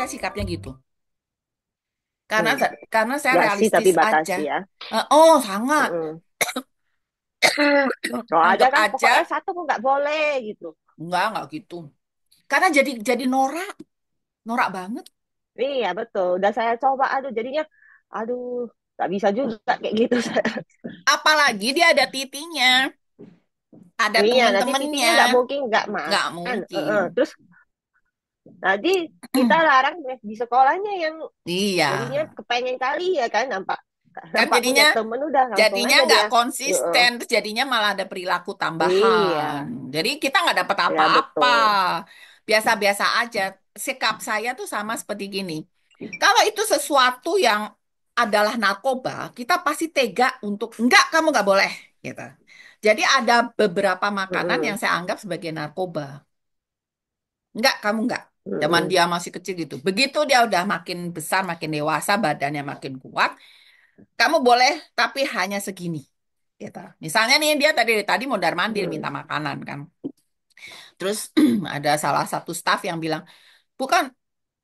saya sikapnya gitu. Karena Hmm. karena saya Nggak sih, tapi realistis aja. batasi ya. Oh, sangat. Mm-mm. Kalau ada Anggap kan aja, pokoknya satu pun nggak boleh gitu. enggak gitu. Karena jadi norak, norak banget. Iya betul. Udah saya coba, aduh jadinya, aduh nggak bisa juga kayak gitu. Apalagi dia ada titinya, ada Iya, nanti temen-temennya. titinya nggak mungkin nggak Nggak makan. mungkin. Terus nanti kita larang deh di sekolahnya yang Iya. jadinya kepengen kali ya kan, nampak Kan nampak punya temen udah langsung jadinya aja nggak dia. Heeh. konsisten, terus jadinya malah ada perilaku tambahan. Iya, Jadi kita nggak dapat ya apa-apa. betul. Biasa-biasa aja. Sikap saya tuh sama seperti gini. Kalau itu sesuatu yang adalah narkoba, kita pasti tega untuk enggak, kamu nggak boleh, gitu. Jadi ada beberapa makanan yang Mm-mm. saya anggap sebagai narkoba. Enggak, kamu enggak. Zaman Mm-mm. dia masih kecil gitu. Begitu dia udah makin besar, makin dewasa, badannya makin kuat, kamu boleh, tapi hanya segini. Gitu. Misalnya nih dia tadi tadi mondar mandir minta Mm. makanan kan. Terus ada salah satu staff yang bilang, bukan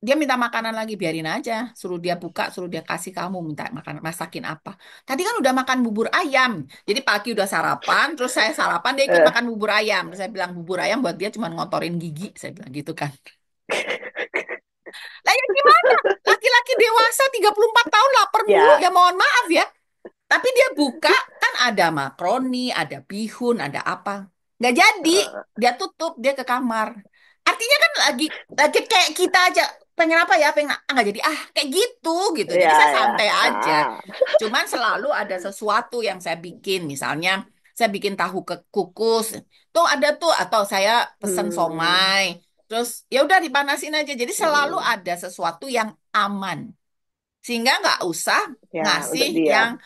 dia minta makanan lagi biarin aja, suruh dia buka, suruh dia kasih kamu minta makan masakin apa. Tadi kan udah makan bubur ayam. Jadi pagi udah sarapan, terus saya sarapan dia ikut Eh, makan bubur ayam. Terus saya bilang bubur ayam buat dia cuma ngotorin gigi, saya bilang gitu kan. Lah ya gimana? Laki-laki dewasa 34 tahun lapar mulu, ya, ya mohon maaf ya. Tapi dia buka, kan ada makroni, ada bihun, ada apa. Nggak jadi, eh, dia tutup, dia ke kamar. Artinya kan lagi kayak kita aja, pengen apa ya, pengen nggak jadi, kayak gitu, gitu. Jadi ya, saya ya. santai aja. Ah. Cuman selalu ada sesuatu yang saya bikin, misalnya saya bikin tahu kukus, tuh ada tuh, atau saya pesen Hmm. somai, terus ya udah dipanasin aja. Jadi selalu Hmm. ada sesuatu yang aman. Sehingga nggak usah Ya, ngasih untuk yang dia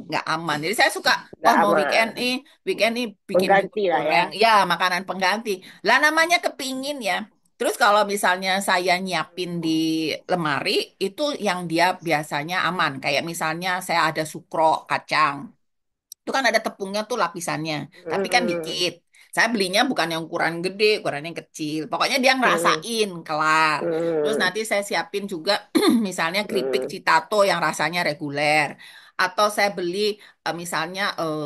nggak aman. Jadi saya suka, nggak wah mau aman. weekend nih bikin bubur Pengganti lah ya. goreng, ya makanan pengganti. Lah namanya kepingin ya. Terus kalau misalnya saya nyiapin di lemari, itu yang dia biasanya aman. Kayak misalnya saya ada sukro kacang. Itu kan ada tepungnya tuh lapisannya, tapi kan Hmm. dikit. Saya belinya bukan yang ukuran gede, ukuran yang kecil. Pokoknya dia Hmm. ngerasain, kelar. Terus Hmm. nanti saya siapin juga misalnya keripik Hmm. citato yang rasanya reguler. Atau saya beli misalnya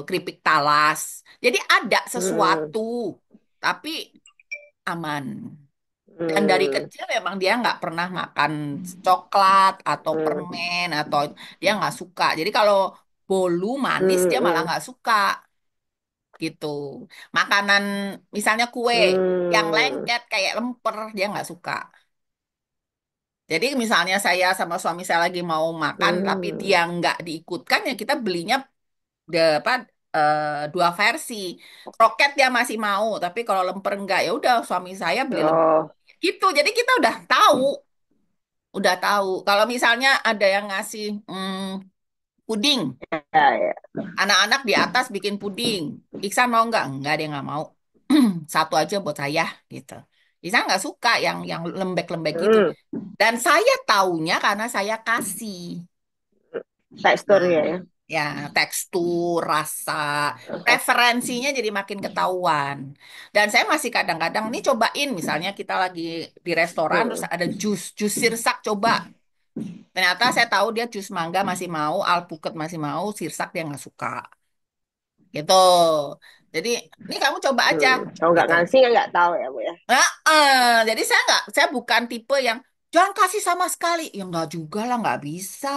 keripik talas. Jadi ada Hmm. sesuatu, tapi aman. Dan dari Hmm. kecil memang dia nggak pernah makan coklat atau Hmm. permen atau dia nggak suka. Jadi kalau bolu manis dia malah Hmm. nggak suka gitu. Makanan misalnya kue yang Hmm. lengket kayak lemper dia nggak suka. Jadi misalnya saya sama suami saya lagi mau makan tapi Hmm. dia nggak diikutkan ya kita belinya apa dua versi. Roket dia masih mau, tapi kalau lemper enggak ya udah suami saya beli lemper. Oh, Gitu. Jadi kita udah tahu. Kalau misalnya ada yang ngasih puding, ya, ya. anak-anak di atas bikin puding. Iksan mau nggak? Nggak, dia nggak mau. Satu aja buat saya gitu. Iksan nggak suka yang lembek-lembek gitu. Hmm. Dan saya taunya karena saya kasih. Nah, Teksturnya ya. ya tekstur, rasa, preferensinya jadi makin ketahuan. Dan saya masih kadang-kadang nih cobain, misalnya kita lagi di restoran terus Hmm. ada jus sirsak coba. Ternyata saya tahu dia jus mangga masih mau, alpukat masih mau, sirsak dia nggak suka. Gitu. Jadi, ini kamu coba aja. Kalau nggak Gitu. ngasih kan nggak tahu ya Bu ya. Nah, jadi saya bukan tipe yang jangan kasih sama sekali. Ya nggak juga lah, nggak bisa.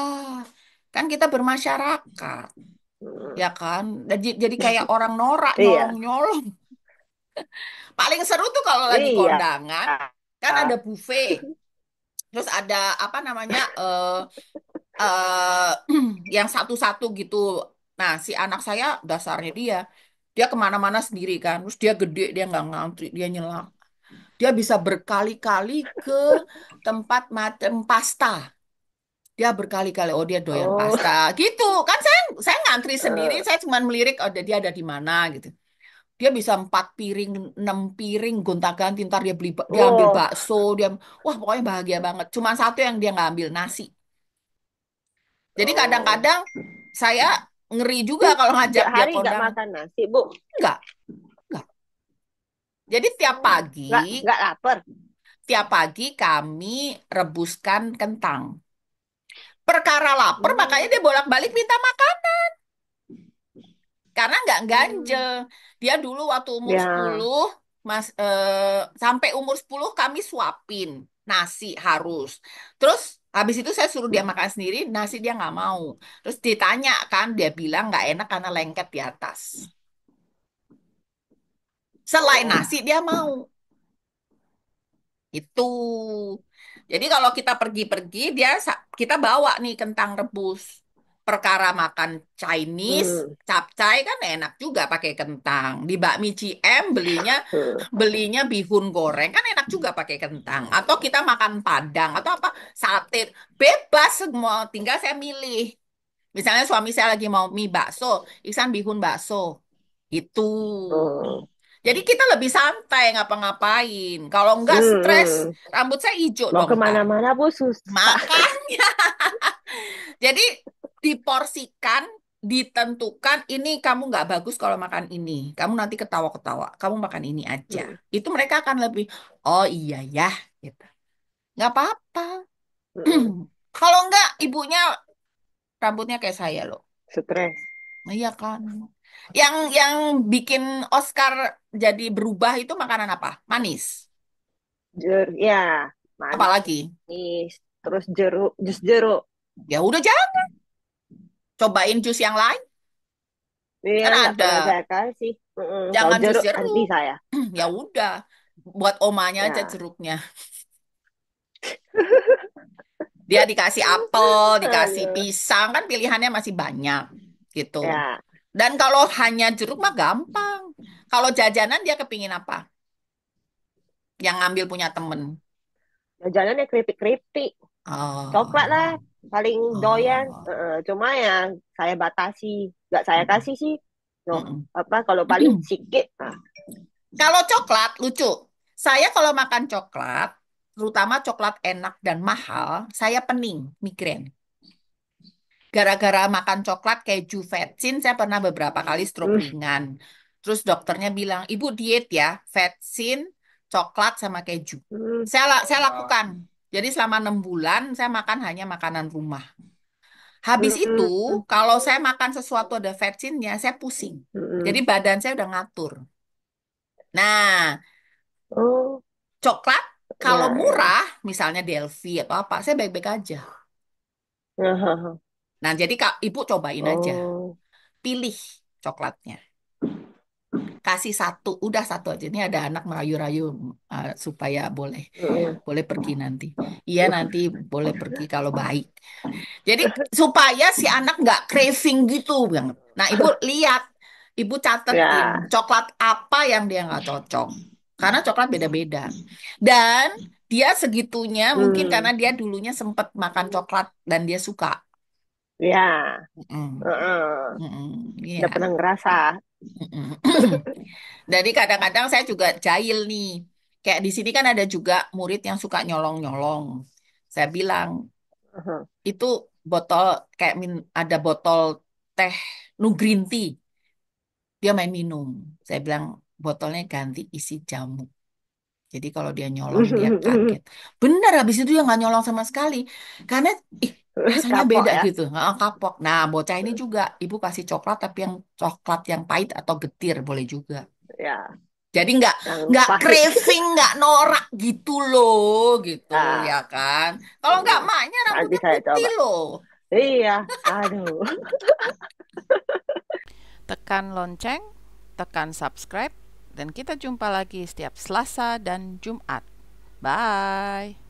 Kan kita bermasyarakat, Hmm. ya kan? Jadi kayak orang norak, Iya, nyolong-nyolong. Paling seru tuh kalau lagi iya. kondangan, kan ada buffet. Terus ada apa namanya, eh yang satu-satu gitu. Nah, si anak saya dasarnya dia kemana-mana sendiri kan. Terus dia gede, dia nggak ngantri, dia nyelak. Dia bisa berkali-kali ke tempat macam pasta. Dia berkali-kali, oh dia doyan Oh, pasta, gitu kan. Saya ngantri sendiri, eh, saya cuma melirik, oh dia ada di mana gitu. Dia bisa 4 piring, 6 piring gonta-ganti, ntar dia ambil oh, bakso, wah pokoknya bahagia banget. Cuma satu yang dia nggak ambil nasi. Jadi oh. kadang-kadang saya ngeri juga Ih, kalau ngajak tiap dia hari nggak kondangan. makan nasi, Bu? Enggak, enggak. Jadi tiap Oh, pagi, nggak lapar. Setiap pagi kami rebuskan kentang. Perkara lapar, makanya dia Hmm. bolak-balik minta makan. Karena nggak Hmm. ganjel. Dia dulu waktu umur Ya. 10, sampai umur 10 kami suapin. Nasi harus. Terus habis itu saya suruh dia makan sendiri, nasi dia nggak mau. Terus ditanya kan, dia bilang nggak enak karena lengket di atas. Selain Oh. nasi dia mau. Itu. Jadi kalau kita pergi-pergi, kita bawa nih kentang rebus. Perkara makan Chinese, Hmm. capcay kan enak juga pakai kentang. Di bakmi CM Hmm. belinya bihun goreng kan enak juga pakai kentang. Atau kita makan Padang atau apa sate, bebas semua. Tinggal saya milih. Misalnya suami saya lagi mau mie bakso, Iksan bihun bakso. Itu. Hmm. Jadi kita lebih santai ngapa-ngapain. Kalau enggak Hmm. stres, Hmm. rambut saya hijau Mau dong ntar. kemana-mana pun susah. Makanya, jadi diporsikan, ditentukan, ini kamu nggak bagus kalau makan ini. Kamu nanti ketawa-ketawa. Kamu makan ini aja. Hmm. Itu mereka akan lebih, oh iya ya, gitu. Nggak apa-apa. Hmm. Kalau enggak, ibunya rambutnya kayak saya loh. Stres. Iya kan. Yang bikin Oscar jadi berubah itu makanan apa? Manis. Ya, Apalagi? manis. Terus jeruk, jus jeruk. Ya udah jangan cobain jus yang lain. Iya, Kan nggak pernah ada. saya kasih. Kalau Jangan jus jeruk anti jeruk. saya. Ya udah, buat omanya aja Ya, jeruknya. Dia dikasih apel, dikasih aduh. pisang, kan pilihannya masih banyak gitu. Ya, Dan kalau hanya jeruk mah gampang. Kalau jajanan dia kepingin apa? Yang ngambil punya temen. jajanannya keripik-keripik. Coklat lah, Oh, paling doyan. oh, Cuma yang saya batasi. Nggak saya mm-mm, kasih sih. Noh, mm-mm. apa kalau paling sikit. Nah. Kalau coklat lucu. Saya kalau makan coklat, terutama coklat enak dan mahal, saya pening, migrain. Gara-gara makan coklat keju vetsin, saya pernah beberapa kali stroke Hmm. ringan. Terus dokternya bilang, Ibu diet ya, vetsin, coklat sama keju. Hmm. Saya lakukan. Jadi selama 6 bulan, saya makan hanya makanan rumah. Habis itu, Hmm. kalau saya makan sesuatu ada vetsinnya, saya pusing. Jadi Hmm. badan saya udah ngatur. Nah, Oh, coklat, kalau ya, ya. murah, misalnya Delvi atau apa, saya baik-baik aja. Hahaha. Nah, jadi Kak, Ibu cobain aja. Oh. Pilih coklatnya. Kasih satu, udah satu aja. Ini ada anak merayu-rayu supaya boleh Hmm. boleh pergi nanti. Iya nanti boleh pergi kalau baik. Jadi supaya si anak nggak craving gitu banget. Nah, ibu lihat, ibu catetin Ya. coklat apa yang dia nggak cocok. Karena coklat beda-beda. Dan dia segitunya mungkin karena Hmm. dia dulunya sempat makan coklat dan dia suka. Ya. Mm-mm. Heeh. Mm-mm. Udah Iya. pernah ngerasa. Mm-mm. Jadi kadang-kadang saya juga jahil nih. Kayak di sini kan ada juga murid yang suka nyolong-nyolong. Saya bilang, Heeh. itu botol kayak ada botol teh nu green tea. Dia main minum. Saya bilang, botolnya ganti isi jamu. Jadi kalau dia nyolong, dia kaget. Benar, habis itu dia nggak nyolong sama sekali. Karena, ih, rasanya Kapok beda ya. gitu. Nggak kapok. Nah, bocah ini juga, ibu kasih coklat, tapi yang coklat yang pahit atau getir boleh juga. Ya, Jadi nggak yang nggak pahit. craving, nggak norak gitu loh, gitu ya Ah, kan. Kalau nggak maknya nanti rambutnya saya putih coba. loh. Iya, aduh. Tekan lonceng, tekan subscribe, dan kita jumpa lagi setiap Selasa dan Jumat. Bye.